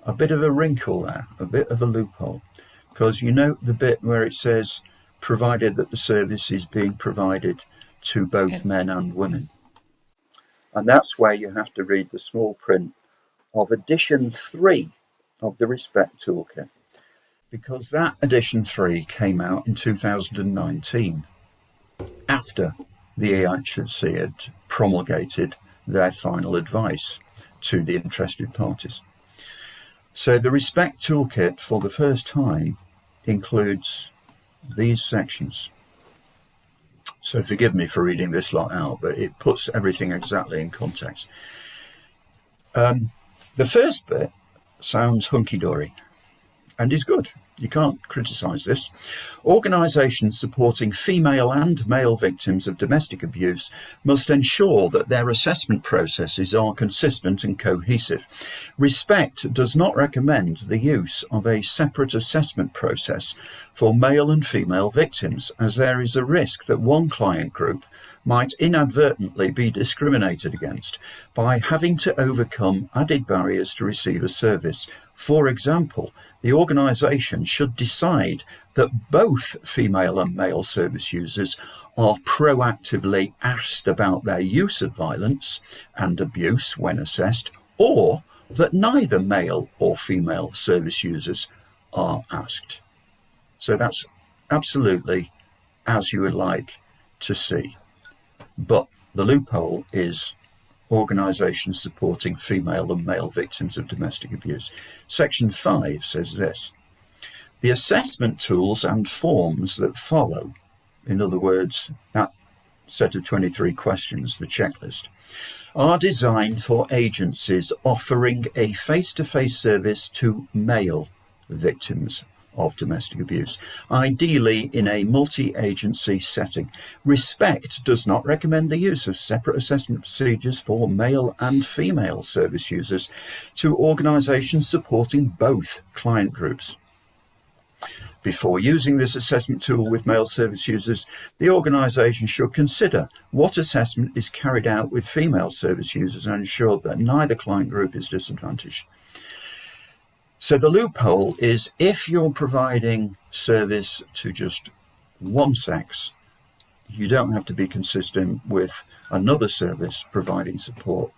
a bit of a wrinkle there, a bit of a loophole, because you note the bit where it says, provided that the service is being provided to both men and women. And that's where you have to read the small print of edition 3 of the Respect Toolkit, because that edition 3 came out in 2019, after the EHC had promulgated their final advice to the interested parties. So the Respect Toolkit, for the first time, includes these sections. So forgive me for reading this lot out, but it puts everything exactly in context. The first bit sounds hunky-dory and is good. You can't criticise this. Organisations supporting female and male victims of domestic abuse must ensure that their assessment processes are consistent and cohesive. Respect does not recommend the use of a separate assessment process for male and female victims, as there is a risk that one client group might inadvertently be discriminated against by having to overcome added barriers to receive a service. For example, the organisation should decide that both female and male service users are proactively asked about their use of violence and abuse when assessed, or that neither male or female service users are asked. So that's absolutely as you would like to see. But the loophole is organisations supporting female and male victims of domestic abuse. Section 5 says this: the assessment tools and forms that follow, in other words, that set of 23 questions, the checklist, are designed for agencies offering a face-to-face service to male victims of domestic abuse, ideally in a multi-agency setting. Respect does not recommend the use of separate assessment procedures for male and female service users to organisations supporting both client groups. Before using this assessment tool with male service users, the organisation should consider what assessment is carried out with female service users and ensure that neither client group is disadvantaged. So the loophole is, if you're providing service to just one sex, you don't have to be consistent with another service providing support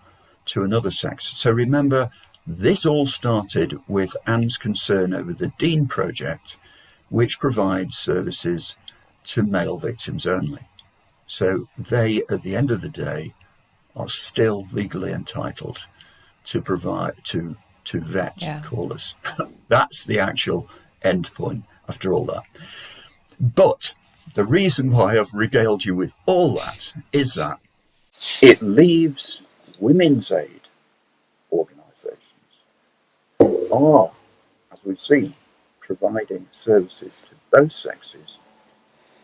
to another sex. So remember, this all started with Anne's concern over the Dean project, which provides services to male victims only. So they, at the end of the day, are still legally entitled to provide, to vet callers. That's the actual end point after all that. But the reason why I've regaled you with all that is that it leaves women's aid organisations who are, as we've seen, providing services to both sexes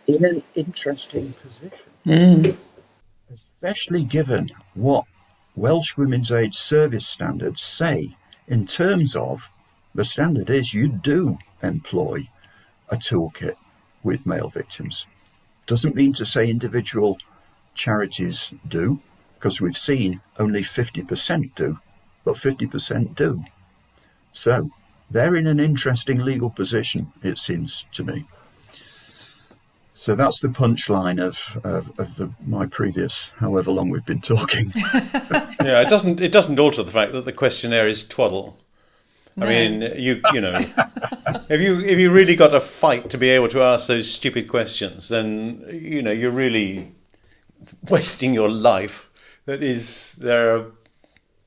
in an interesting position. Especially given what Welsh Women's Aid service standards say, in terms of the standard is you do employ a toolkit with male victims. Doesn't mean to say individual charities do, because we've seen only 50% do, but 50% do. So they're in an interesting legal position, it seems to me. So that's the punchline of my previous, however long we've been talking. Yeah, it doesn't alter the fact that the questionnaire is twaddle. No. I mean, you know, if you really got a fight to be able to ask those stupid questions, then you know you're really wasting your life. It's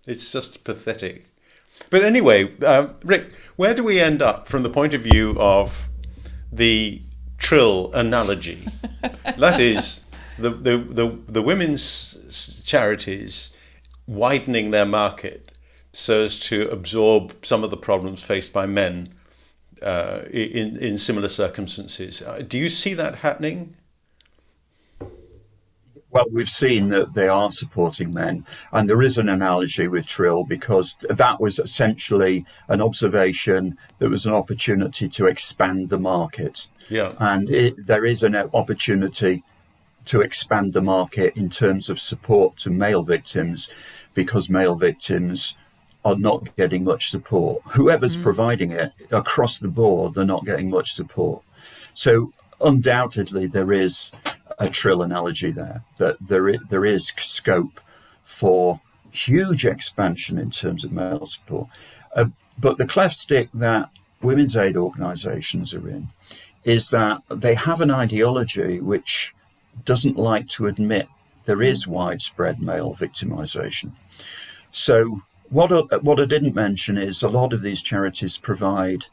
just pathetic. But anyway, Rick, where do we end up from the point of view of the trill analogy? That is the women's charities widening their market so as to absorb some of the problems faced by men in similar circumstances. Do you see that happening? Well, we've seen that they are supporting men, and there is an analogy with Trill, because that was essentially an observation that was an opportunity to expand the market. Yeah. And there is an opportunity to expand the market in terms of support to male victims, because male victims are not getting much support. Whoever's providing it, across the board, they're not getting much support. So undoubtedly there is a Trill analogy there, that there is scope for huge expansion in terms of male support. But the cleft stick that women's aid organisations are in is that they have an ideology which doesn't like to admit there is widespread male victimisation. So what I didn't mention is a lot of these charities provide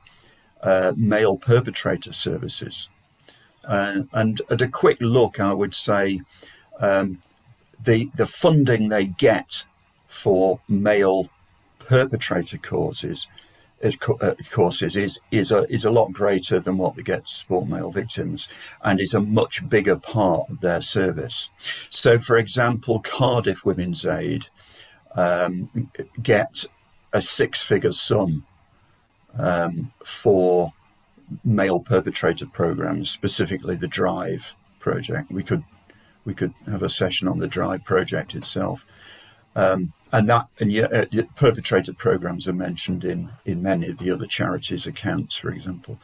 male perpetrator services. And at a quick look, I would say the funding they get for male perpetrator courses is a lot greater than what they get to support male victims, and is a much bigger part of their service. So, for example, Cardiff Women's Aid get a six-figure sum for male perpetrator programs, specifically the Drive project. We could have a session on the Drive project itself, and perpetrator programs are mentioned in many of the other charities' accounts, for example.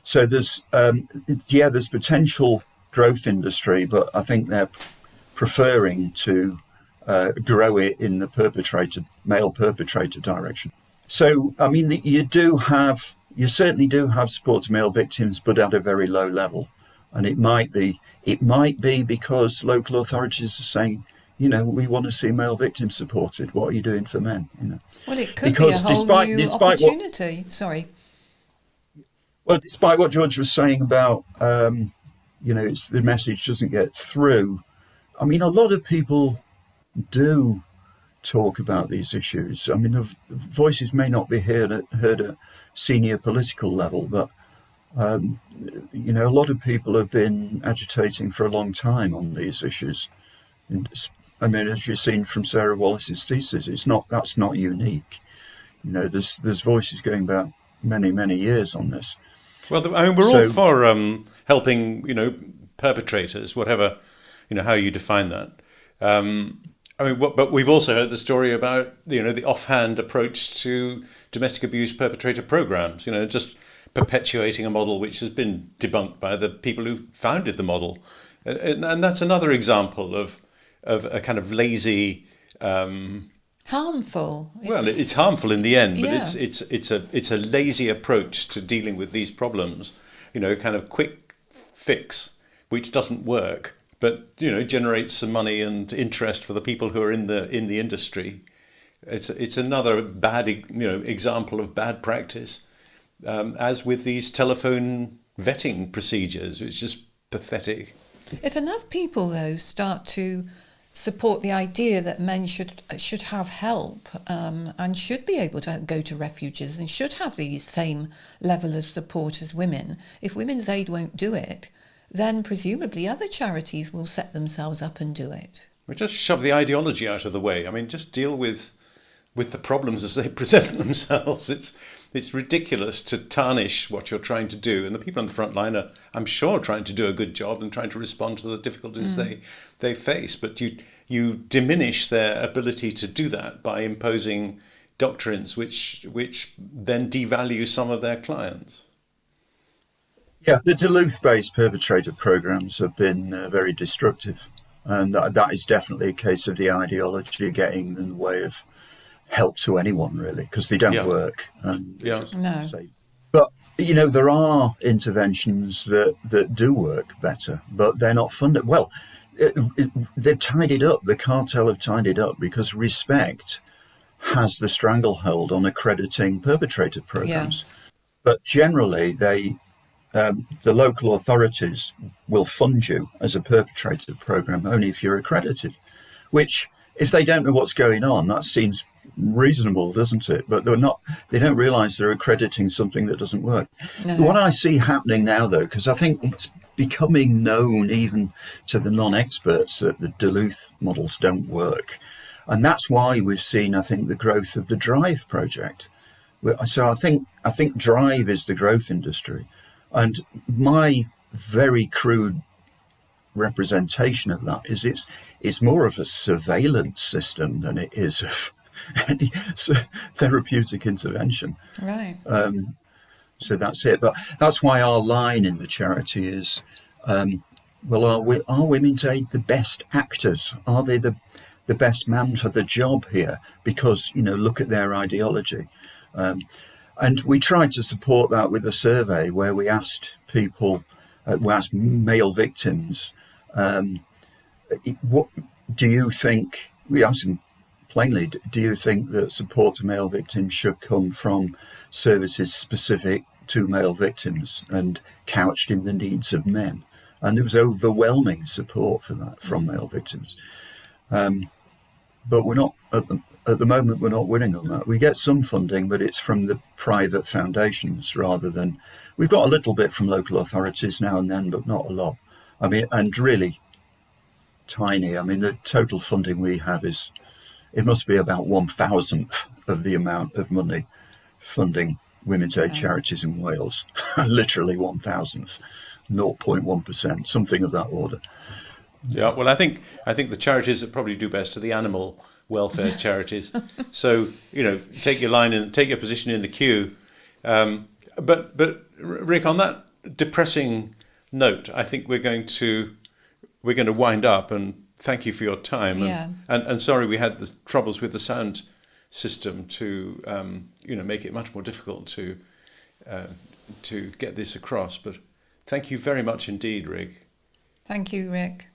So there's potential growth industry, but I think they're preferring to grow it in the male perpetrator direction. So I mean, you certainly do have support to male victims, but at a very low level. And it might be because local authorities are saying, we want to see male victims supported. What are you doing for men? Well, it could be a whole new opportunity. Well, despite what George was saying about, the message doesn't get through. I mean, a lot of people do talk about these issues. I mean, the voices may not be heard at senior political level, but a lot of people have been agitating for a long time on these issues. And, I mean, as you've seen from Sarah Wallace's thesis, that's not unique. There's voices going back many, many years on this. Well, I mean, we're all for helping, perpetrators, whatever, how you define that. But we've also heard the story about, the offhand approach to domestic abuse perpetrator programs, just perpetuating a model which has been debunked by the people who founded the model. And that's another example of a kind of lazy... harmful. Well, it's harmful in the end, but it's a lazy approach to dealing with these problems, kind of quick fix, which doesn't work, but generates some money and interest for the people who are in the industry. It's another bad example of bad practice, as with these telephone vetting procedures. It's just pathetic. If enough people though start to support the idea that men should have help and should be able to go to refuges and should have the same level of support as women, if Women's Aid won't do it, then presumably other charities will set themselves up and do it. We just shove the ideology out of the way. I mean, just deal with the problems as they present themselves. It's ridiculous to tarnish what you're trying to do. And the people on the front line are, I'm sure, trying to do a good job and trying to respond to the difficulties they face. But you diminish their ability to do that by imposing doctrines which then devalue some of their clients. Yeah, the Duluth-based perpetrator programs have been very destructive. And that is definitely a case of the ideology getting in the way of help to anyone, really, because they don't work. No. But, there are interventions that do work better, but they're not funded. Well, they've tied it up. The cartel have tied it up because Respect has the stranglehold on accrediting perpetrator programs. Yeah. But generally, the local authorities will fund you as a perpetrator program only if you're accredited, which, if they don't know what's going on, that seems reasonable, doesn't it? But they're not. They don't realise they're accrediting something that doesn't work. No. What I see happening now, though, because I think it's becoming known even to the non-experts that the Duluth models don't work, and that's why we've seen, I think, the growth of the Drive project. So I think Drive is the growth industry, and my very crude representation of that is it's more of a surveillance system than it is of any therapeutic intervention. Right. So that's it. But that's why our line in the charity is, well, are women's aid the best actors? Are they the best man for the job here? Because, look at their ideology. And we tried to support that with a survey where we asked people, we asked male victims, what do you think, we asked them plainly, do you think that support to male victims should come from services specific to male victims and couched in the needs of men? And there was overwhelming support for that from male victims. But we're not, at the moment, we're not winning on that. We get some funding, but it's from the private foundations rather than, we've got a little bit from local authorities now and then, but not a lot. I mean, and really tiny. I mean, the total funding we have it must be about 1,000th of the amount of money funding women's aid charities in Wales. Literally 1,000th, 0.1%, something of that order. Yeah, well, I think the charities that probably do best are the animal welfare charities. So, take your line and take your position in the queue. But Rick, on that depressing note, I think we're going to wind up, and thank you for your time. Yeah. And sorry we had the troubles with the sound system to make it much more difficult to get this across. But thank you very much indeed, Rick. Thank you, Rick.